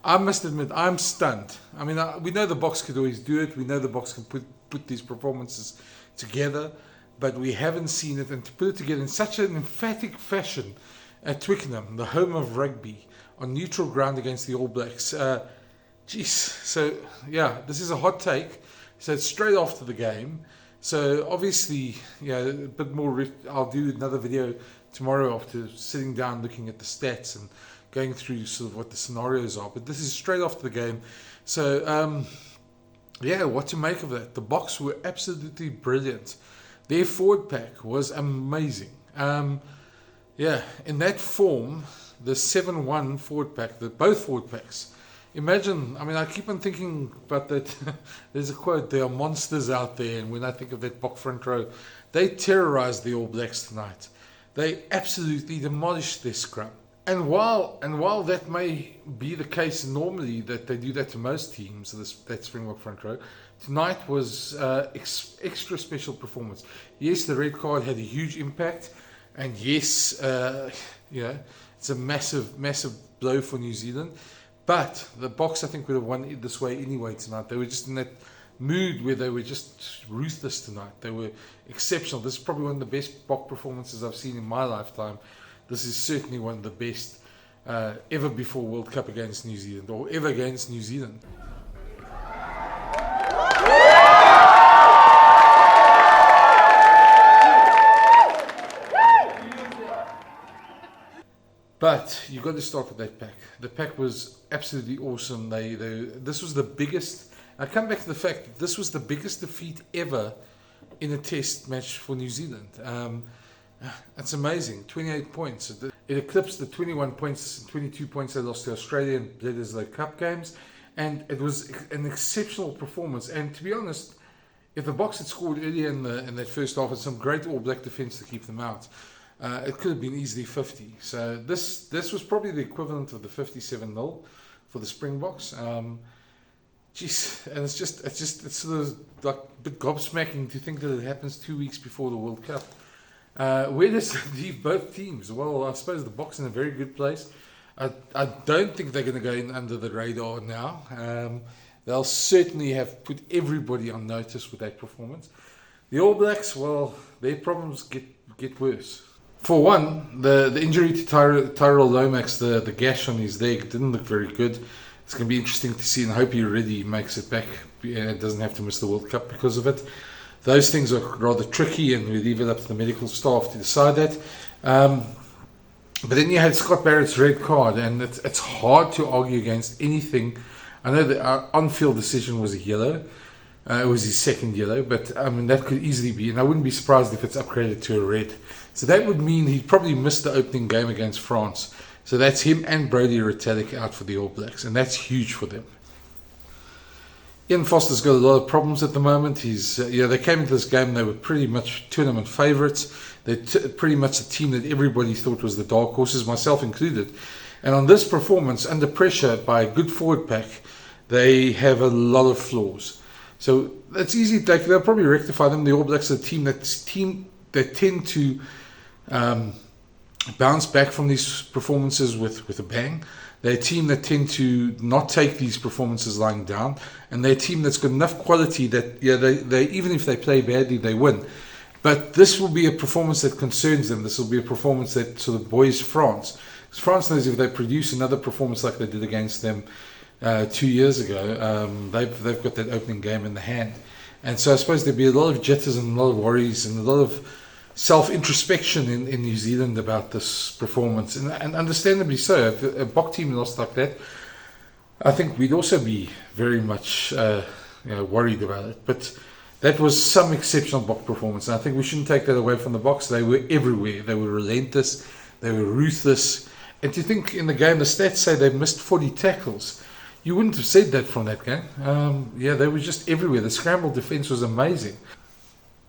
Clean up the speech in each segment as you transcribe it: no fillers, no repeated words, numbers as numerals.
I must admit, I'm stunned. I mean, we know the Boks could always do it. We know the Boks can put these performances together, but we haven't seen it. And to put it together in such an emphatic fashion at Twickenham, the home of rugby, on neutral ground against the All Blacks. So, yeah, this is a hot take. So it's straight after the game. So obviously, a bit more. I'll do another video tomorrow after sitting down, looking at the stats and going through sort of what the scenarios are. But this is straight after the game. So, what to make of that? The Boks were absolutely brilliant. Their forward pack was amazing. In that form, the 7-1 forward pack, both forward packs. Imagine, I mean, I keep on thinking about that. There's a quote, there are monsters out there. And when I think of that Bok front row, they terrorized the All Blacks tonight. They absolutely demolished their scrum. And while that may be the case normally, that they do that to most teams, that Springbok front row, tonight was extra special performance. Yes, the red card had a huge impact. And yes, it's a massive, massive blow for New Zealand. But the Boks, I think, would have won it this way anyway tonight. They were just in that mood where they were just ruthless tonight. They were exceptional. This is probably one of the best Bok performances I've seen in my lifetime. This is certainly one of the best ever before World Cup against New Zealand, or ever against New Zealand. But you've got to start with that pack. The pack was absolutely awesome. This was the biggest. I come back to the fact that this was the biggest defeat ever in a test match for New Zealand. It's amazing. 28 points. It eclipsed the 21 points and 22 points they lost to Australia in Bledisloe the Cup games. And it was an exceptional performance. And to be honest, if the Boks had scored earlier in that first half and some great All Black defence to keep them out, it could have been easily 50. So this was probably the equivalent of the 57-0 for the Springboks. And it's sort of like a bit gobsmacking to think that it happens 2 weeks before the World Cup. Where does it leave both teams? Well, I suppose the Boks in a very good place. I don't think they're going to go in under the radar now. They'll certainly have put everybody on notice with that performance. The All Blacks, well, their problems get worse. For one, the injury to Tyrell Lomax, the gash on his leg, didn't look very good. It's going to be interesting to see, and I hope he really makes it back and doesn't have to miss the World Cup because of it. Those things are rather tricky, and we leave it up to the medical staff to decide that. But then you had Scott Barrett's red card, and it's hard to argue against anything. I know the on-field decision was a yellow. It was his second yellow, but I mean that could easily be, and I wouldn't be surprised if it's upgraded to a red. So that would mean he probably missed the opening game against France. So that's him and Brodie Retallick out for the All Blacks, and that's huge for them. Ian Foster's got a lot of problems at the moment. They came into this game, they were pretty much tournament favourites. They're pretty much a team that everybody thought was the dark horses, myself included. And on this performance, under pressure by a good forward pack, they have a lot of flaws. So that's easy. They'll probably rectify them. The All Blacks are a team that tend to bounce back from these performances with a bang. They're a team that tend to not take these performances lying down, and they're a team that's got enough quality that they even if they play badly, they win. But this will be a performance that concerns them. This will be a performance that sort of buoys France. Because France knows if they produce another performance like they did against them 2 years ago, they've got that opening game in the hand. And so I suppose there'll be a lot of jitters and a lot of worries and a lot of self-introspection in New Zealand about this performance. And understandably so. If a Bok team lost like that, I think we'd also be very much worried about it. But that was some exceptional Bok performance. And I think we shouldn't take that away from the Boks. They were everywhere. They were relentless. They were ruthless. And to think in the game, the stats say they missed 40 tackles. You wouldn't have said that from that game. They were just everywhere. The scramble defence was amazing.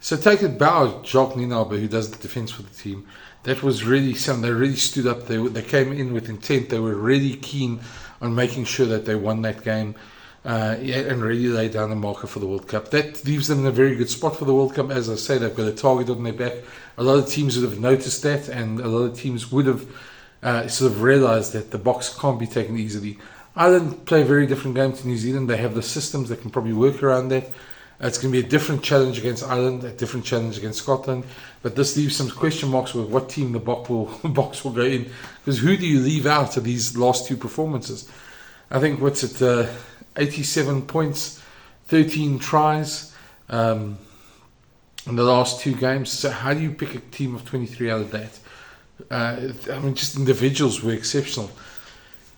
So take it bow Jacques Nienaber, who does the defence for the team. That was really something. They really stood up. They came in with intent. They were really keen on making sure that they won that game and really laid down the marker for the World Cup. That leaves them in a very good spot for the World Cup. As I say, they've got a target on their back. A lot of teams would have noticed that, and a lot of teams would have sort of realised that the Boks can't be taken easily. Ireland play a very different game to New Zealand. They have the systems that can probably work around that. It's going to be a different challenge against Ireland, a different challenge against Scotland. But this leaves some question marks with what team the box will go in. Because who do you leave out of these last two performances? I think, 87 points, 13 tries in the last two games. So how do you pick a team of 23 out of that? Just individuals were exceptional.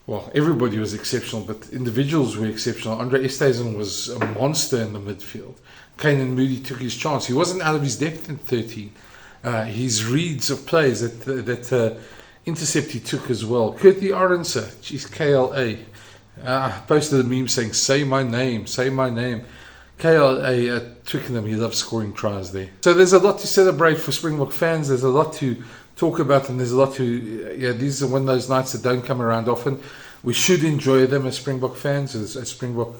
Well, everybody was exceptional, but individuals were exceptional. Andre Esterhuizen was a monster in the midfield. Kane Moody took his chance. He wasn't out of his depth in 13. His reads of plays that intercept he took as well. Curtly Orense, geez, KLA. Posted a meme saying, say my name. KLA at Twickenham, he loves scoring tries there. So there's a lot to celebrate for Springbok fans. There's a lot to talk about, and there's a lot to, these are one of those nights that don't come around often. We should enjoy them as Springbok fans, as Springbok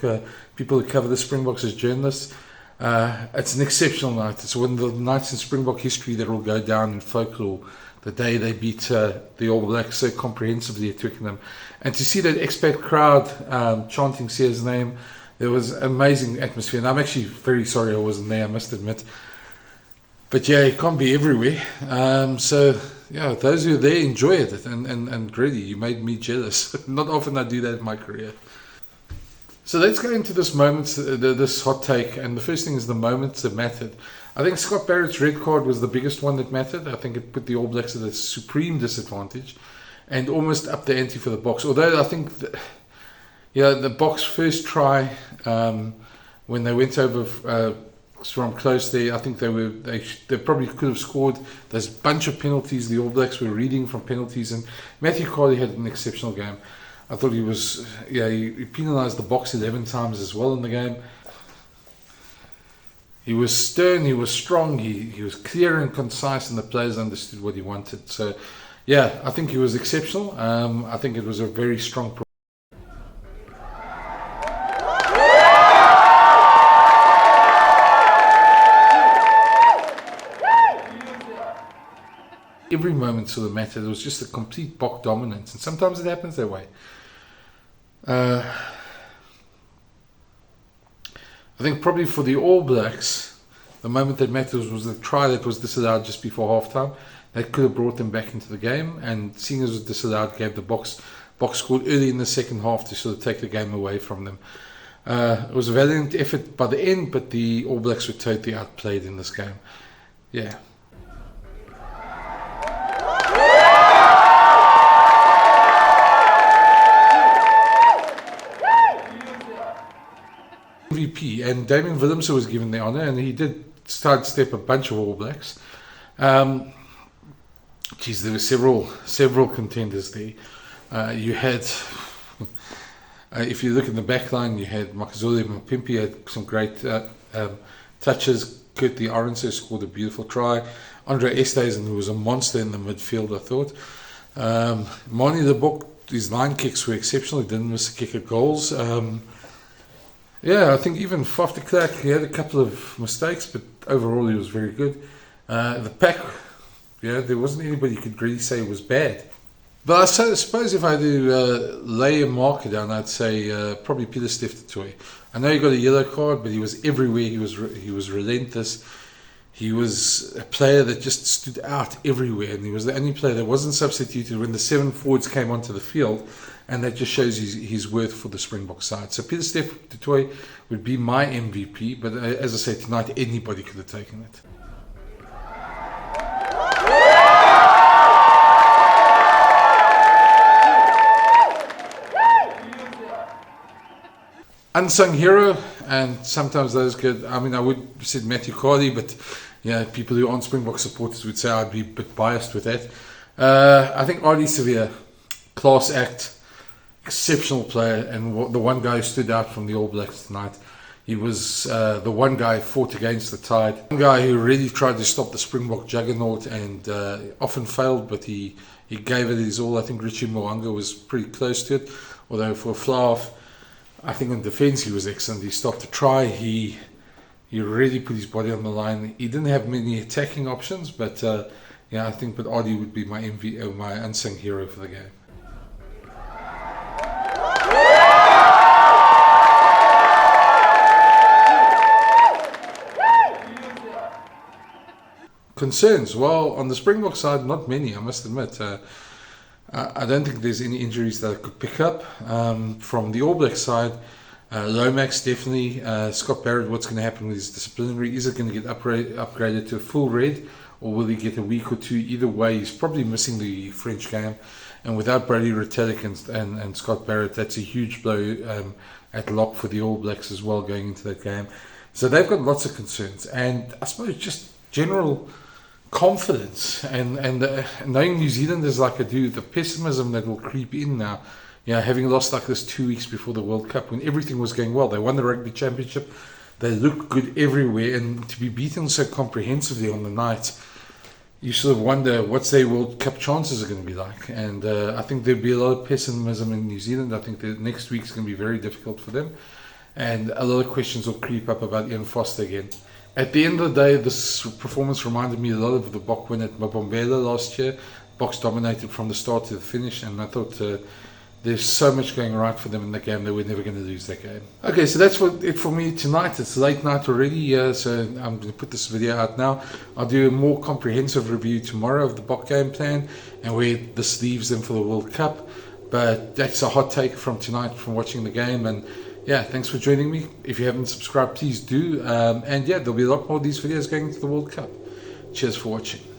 people who cover the Springboks as journalists. It's an exceptional night. It's one of the nights in Springbok history that will go down in folklore. The day they beat the All Blacks so comprehensively at Twickenham. And to see that expat crowd chanting Sear's name, there was amazing atmosphere. And I'm actually very sorry I wasn't there, I must admit. But yeah, it can't be everywhere. So yeah, those who are there enjoy it. And really, you made me jealous. Not often I do that in my career. So let's go into this moment, this hot take. And the first thing is the moments that mattered. I think Scott Barrett's red card was the biggest one that mattered. I think it put the All Blacks at a supreme disadvantage and almost up the ante for the Boks. Although I think the Boks' first try, when they went over from close there, I think they probably could have scored. There's a bunch of penalties. The All Blacks were reading from penalties, and Matthew Carley had an exceptional game. I thought he penalised the Boks 11 times as well in the game. He was stern, he was strong, he was clear and concise, and the players understood what he wanted. So, yeah, I think he was exceptional. I think it was a very strong performance. Every moment sort of mattered. It was just a complete Bok dominance, and sometimes it happens that way. I think probably for the All Blacks, the moment that mattered was the try that was disallowed just before halftime. That could have brought them back into the game, and seeing as it was disallowed, gave the Boks scored early in the second half to sort of take the game away from them. It was a valiant effort by the end, but the All Blacks were totally outplayed in this game. Yeah. MVP, and Damien Willemse was given the honour, and he did sidestep a bunch of All Blacks. There were several contenders there. You had, if you look in the back line, you had Makazole Mapimpi had some great touches. Curtly Orense scored a beautiful try. Andre Esterhuizen, who was a monster in the midfield, I thought. Mani Lebok, his line kicks were exceptional. He didn't miss a kick at goals. I think even Faf de Klerk, he had a couple of mistakes, but overall he was very good. The pack, there wasn't anybody you could really say was bad. But I suppose if I do lay a marker down, I'd say probably Pieter-Steph du Toit. I know he got a yellow card, but he was everywhere. He was relentless. He was a player that just stood out everywhere, and he was the only player that wasn't substituted when the 7 forwards came onto the field. And that just shows his worth for the Springbok side. So Pieter-Steph du Toit would be my MVP, but as I said, tonight anybody could have taken it. Unsung hero, and sometimes those good. I would have said Matthew Carley, but people who aren't Springbok supporters would say I'd be a bit biased with that. I think Ardie Savea, class act. Exceptional player, and the one guy who stood out from the All Blacks tonight. He was the one guy who fought against the tide. One guy who really tried to stop the Springbok juggernaut and often failed, but he gave it his all. I think Richie Mo'unga was pretty close to it, although for a fly-off, I think in defence he was excellent. He stopped the try. He really put his body on the line. He didn't have many attacking options, but I think Ardie would be my unsung hero for the game. Concerns? Well, on the Springbok side, not many, I must admit. I don't think there's any injuries that I could pick up. From the All Black side, Lomax definitely. Scott Barrett, what's going to happen with his disciplinary? Is it going to get upgraded to a full red, or will he get a week or two? Either way, he's probably missing the French game. And without Brady Retallick and Scott Barrett, that's a huge blow at lock for the All Blacks as well going into that game. So they've got lots of concerns. And I suppose just general confidence and knowing New Zealanders like I do, the pessimism that will creep in now, having lost like this 2 weeks before the World Cup when everything was going well. They won the Rugby Championship, they looked good everywhere, and to be beaten so comprehensively on the night, you sort of wonder what's their World Cup chances are going to be like. And I think there'll be a lot of pessimism in New Zealand. I think the next week's going to be very difficult for them, and a lot of questions will creep up about Ian Foster again. At the end of the day, this performance reminded me a lot of the Bok win at Mabombela last year. Boks dominated from the start to the finish, and I thought there's so much going right for them in the game that we're never going to lose that game. Okay, so that's it for me tonight. It's late night already, so I'm going to put this video out now. I'll do a more comprehensive review tomorrow of the Bok game plan and where this leaves them for the World Cup. But that's a hot take from tonight from watching the game. And yeah, thanks for joining me. If you haven't subscribed, please do. And yeah, there'll be a lot more of these videos going into the World Cup. Cheers for watching.